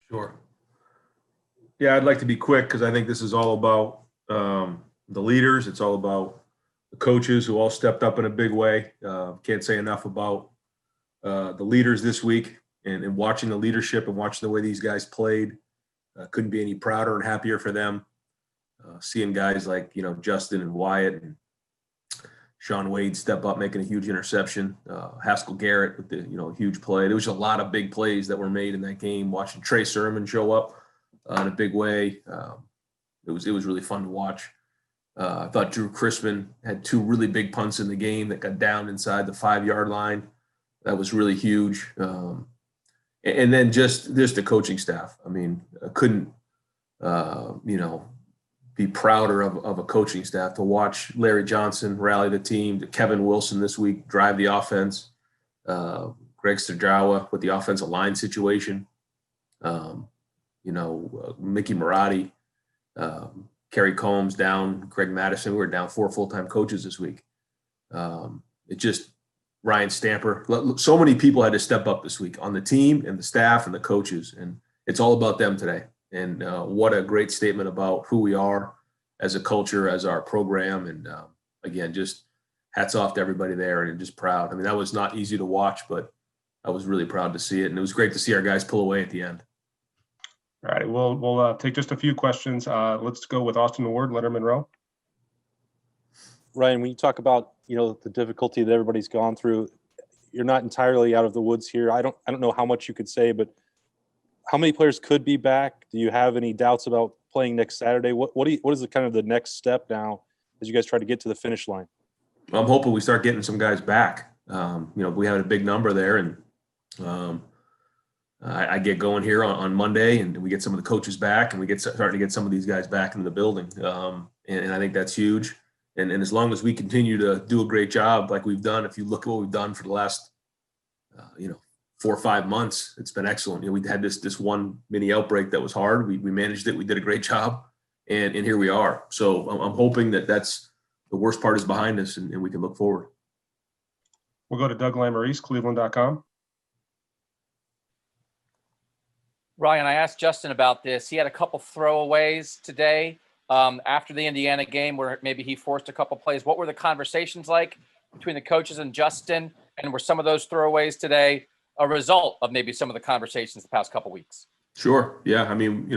Sure. Yeah, I'd like to be quick because I think this is all about the leaders. It's all about the coaches who all stepped up in a big way. Can't say enough about the leaders this week and watching the leadership and watching the way these guys played. Couldn't be any prouder and happier for them. Seeing guys like, Justin and Wyatt and Sean Wade step up, making a huge interception. Haskell Garrett with the, huge play. There was a lot of big plays that were made in that game. Watching Trey Sermon show up in a big way. It was really fun to watch. I thought Drew Crispin had two really big punts in the game that got down inside the 5-yard line. That was really huge. And then just the coaching staff. I mean, I couldn't, be prouder of a coaching staff to watch Larry Johnson rally the team, to Kevin Wilson this week drive the offense, Greg Stajawa with the offensive line situation, Mickey Marotti, Kerry Combs down, Craig Madison. We were down 4 full-time coaches this week. Ryan Stamper. So many people had to step up this week on the team and the staff and the coaches, and it's all about them today. And what a great statement about who we are as a culture, as our program. And again, just hats off to everybody there and just proud. I mean, that was not easy to watch, but I was really proud to see it. And it was great to see our guys pull away at the end. All right, we'll take just a few questions. Let's go with Austin Ward, Letterman Row. Ryan, when you talk about, the difficulty that everybody's gone through, you're not entirely out of the woods here. I don't know how much you could say, but how many players could be back? Do you have any doubts about playing next Saturday? What is the kind of the next step now as you guys try to get to the finish line? I'm hoping we start getting some guys back. We have a big number there, and I get going here on Monday, and we get some of the coaches back, and we starting to get some of these guys back into the building. And I think that's huge. And as long as we continue to do a great job like we've done, if you look at what we've done for the last, 4 or 5 months, it's been excellent. We had this one mini outbreak that was hard. We managed it. We did a great job, and here we are. So I'm hoping that's the worst part is behind us, and we can look forward. We'll go to Doug Lamorese, Cleveland.com. Ryan, I asked Justin about this. He had a couple throwaways today after the Indiana game where maybe he forced a couple plays. What were the conversations like between the coaches and Justin? And were some of those throwaways today a result of maybe some of the conversations the past couple weeks? Sure. Yeah. I mean,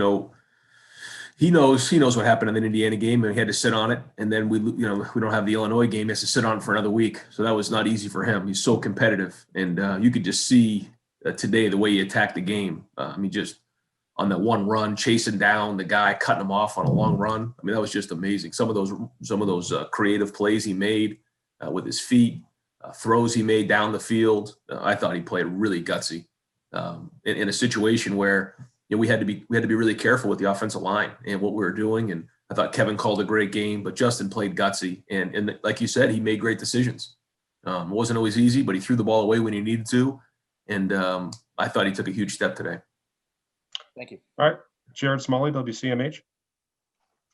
he knows what happened in the Indiana game, and he had to sit on it. And then we don't have the Illinois game. He has to sit on it for another week. So that was not easy for him. He's so competitive. And you could just see today the way he attacked the game. Just on that one run, chasing down the guy, cutting him off on a long run. I mean, that was just amazing. Some of those creative plays he made with his feet, throws he made down the field. I thought he played really gutsy in a situation where we had to be really careful with the offensive line and what we were doing. And I thought Kevin called a great game, but Justin played gutsy. And like you said, he made great decisions. It wasn't always easy, but he threw the ball away when he needed to. And I thought he took a huge step today. Thank you. All right, Jared Smalley, WCMH.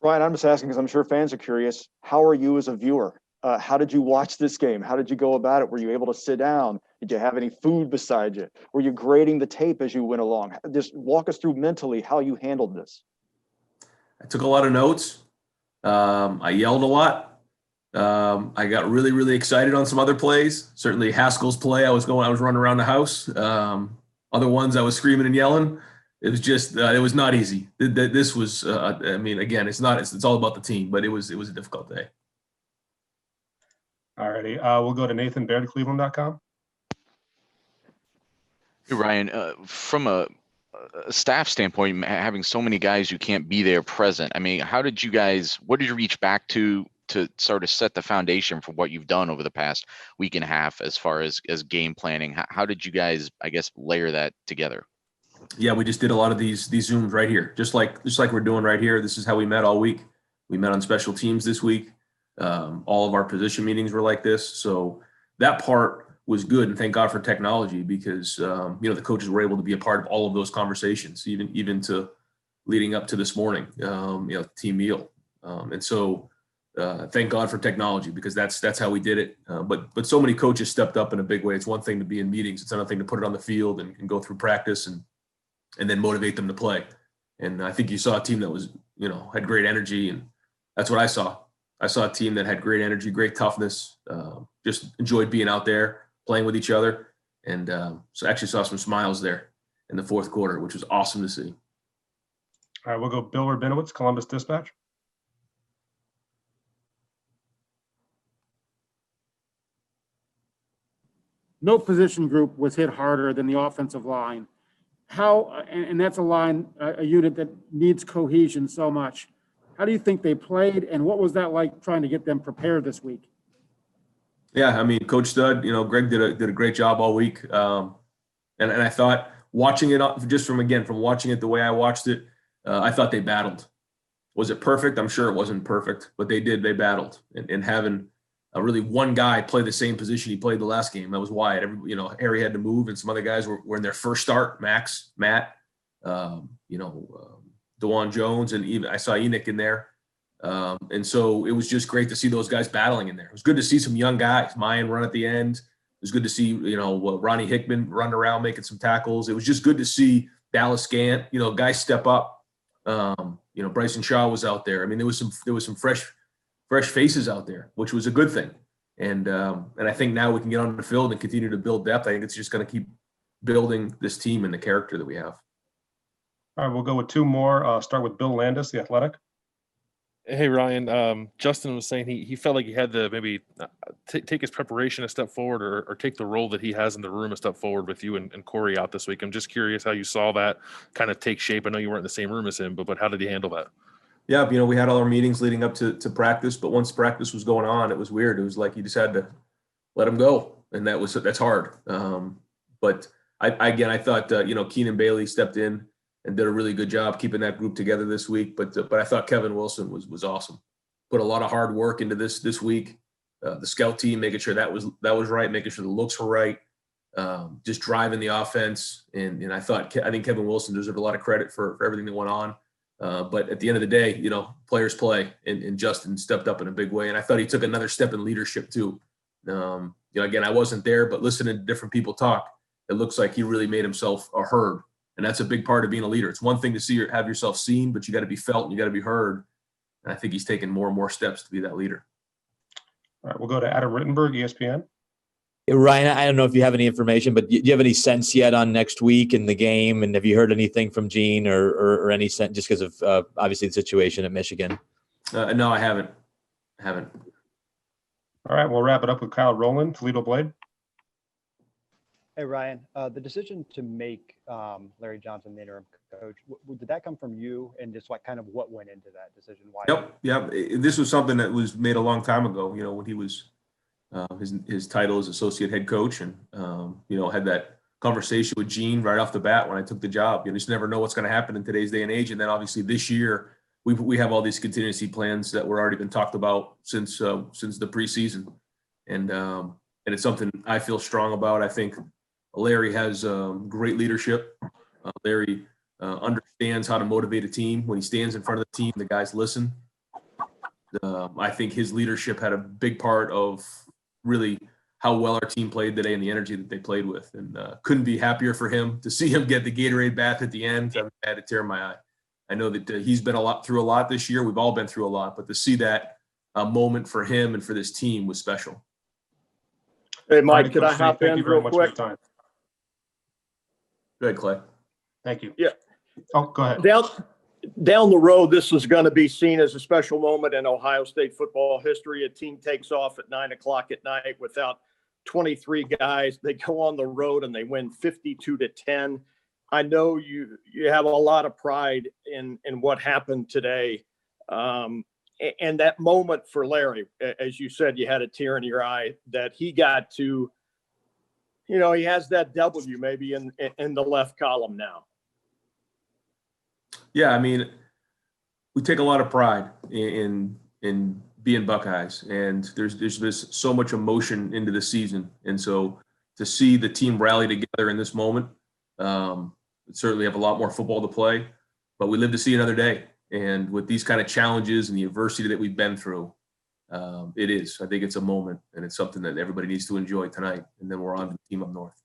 Ryan, I'm just asking because I'm sure fans are curious. How are you as a viewer? How did you watch this game? How did you go about it? Were you able to sit down? Did you have any food beside you? Were you grading the tape as you went along? Just walk us through mentally how you handled this. I took a lot of notes. I yelled a lot. I got really, really excited on some other plays. Certainly Haskell's play, I was running around the house. Other ones I was screaming and yelling. It was just, it was not easy. This was, again, it's all about the team, but it was a difficult day. All righty. We'll go to Nathan Baird, Cleveland.com. Hey, Ryan, from a staff standpoint, having so many guys who can't be there present, what did you reach back to sort of set the foundation for what you've done over the past week and a half as far as game planning? How did you guys, layer that together? Yeah, we just did a lot of these Zooms right here, just like we're doing right here. This is how we met all week. We met on special teams this week. All of our position meetings were like this. So that part was good. And thank God for technology because, the coaches were able to be a part of all of those conversations, even to leading up to this morning, team meal. And so thank God for technology because that's how we did it. But so many coaches stepped up in a big way. It's one thing to be in meetings. It's another thing to put it on the field and go through practice. And and then motivate them to play. And I think you saw a team that was, had great energy, and that's what I saw. I saw a team that had great energy, great toughness, just enjoyed being out there, playing with each other. And so I actually saw some smiles there in the fourth quarter, which was awesome to see. All right, we'll go Bill Rabinowitz, Columbus Dispatch. No position group was hit harder than the offensive line. And that's a line, a unit that needs cohesion so much. How do you think they played, and what was that like trying to get them prepared this week? Yeah, I mean, Coach Stud, Greg did a great job all week. And I thought watching it just from watching it the way I watched it, I thought they battled. Was it perfect? I'm sure it wasn't perfect, but they battled. And having really one guy play the same position he played the last game, that was why Harry had to move, and some other guys were in their first start, Max, Matt, DeJuan Jones, and even I saw Enoch in there. And so it was just great to see those guys battling in there. It was good to see some young guys, Mayan run at the end. It was good to see, Ronnie Hickman run around making some tackles. It was just good to see Dallas Gant, guys step up. Bryson Shaw was out there. I mean, there was some fresh faces out there, which was a good thing. And I think now we can get on the field and continue to build depth. I think it's just going to keep building this team and the character that we have. All right, we'll go with two more. Start with Bill Landis, The Athletic. Hey, Ryan, Justin was saying he felt like he had to maybe take his preparation a step forward or take the role that he has in the room a step forward with you and Corey out this week. I'm just curious how you saw that kind of take shape. I know you weren't in the same room as him, but how did he handle that? Yeah, we had all our meetings leading up to practice, but once practice was going on, it was weird. It was like you just had to let him go, and that's hard. But I thought Keenan Bailey stepped in and did a really good job keeping that group together this week. But I thought Kevin Wilson was awesome. Put a lot of hard work into this week. The scout team, making sure that was right, making sure the looks were right, just driving the offense. And I think Kevin Wilson deserved a lot of credit for everything that went on. But at the end of the day, players play, and Justin stepped up in a big way. And I thought he took another step in leadership too. Again, I wasn't there, but listening to different people talk, it looks like he really made himself heard. And that's a big part of being a leader. It's one thing to have yourself seen, but you got to be felt and you got to be heard. And I think he's taken more and more steps to be that leader. All right, we'll go to Adam Rittenberg, ESPN. Ryan, I don't know if you have any information, but do you have any sense yet on next week in the game? And have you heard anything from Gene or any sense, just because of obviously the situation at Michigan? No, I haven't. All right, we'll wrap it up with Kyle Rowland, Toledo Blade. Hey, Ryan, the decision to make Larry Johnson the interim coach, did that come from you, and just what went into that decision? Why? Yep. This was something that was made a long time ago, when he was his title as associate head coach, and had that conversation with Gene right off the bat when I took the job. You just never know what's going to happen in today's day and age. And then obviously this year we have all these contingency plans that were already been talked about since the preseason, and it's something I feel strong about. I think Larry has great leadership. Larry understands how to motivate a team. When he stands in front of the team, the guys listen. I think his leadership had a big part of really how well our team played today and the energy that they played with. And couldn't be happier for him to see him get the Gatorade bath at the end. I had a tear in my eye. I know that he's been through a lot this year. We've all been through a lot, but to see that moment for him and for this team was special. Hey, Mike, could I hop in real quick? Go ahead, Clay. Thank you. Yeah. Oh, go ahead. Down the road, this is going to be seen as a special moment in Ohio State football history. A team takes off at 9:00 at night without 23 guys. They go on the road and they win 52-10. I know you have a lot of pride in what happened today. And that moment for Larry, as you said, you had a tear in your eye that he got to, he has that W maybe in the left column now. Yeah, I mean, we take a lot of pride in being Buckeyes, and there's been so much emotion into the season, and so to see the team rally together in this moment, we certainly have a lot more football to play, but we live to see another day. And with these kind of challenges and the adversity that we've been through, I think it's a moment, and it's something that everybody needs to enjoy tonight. And then we're on to the team up north.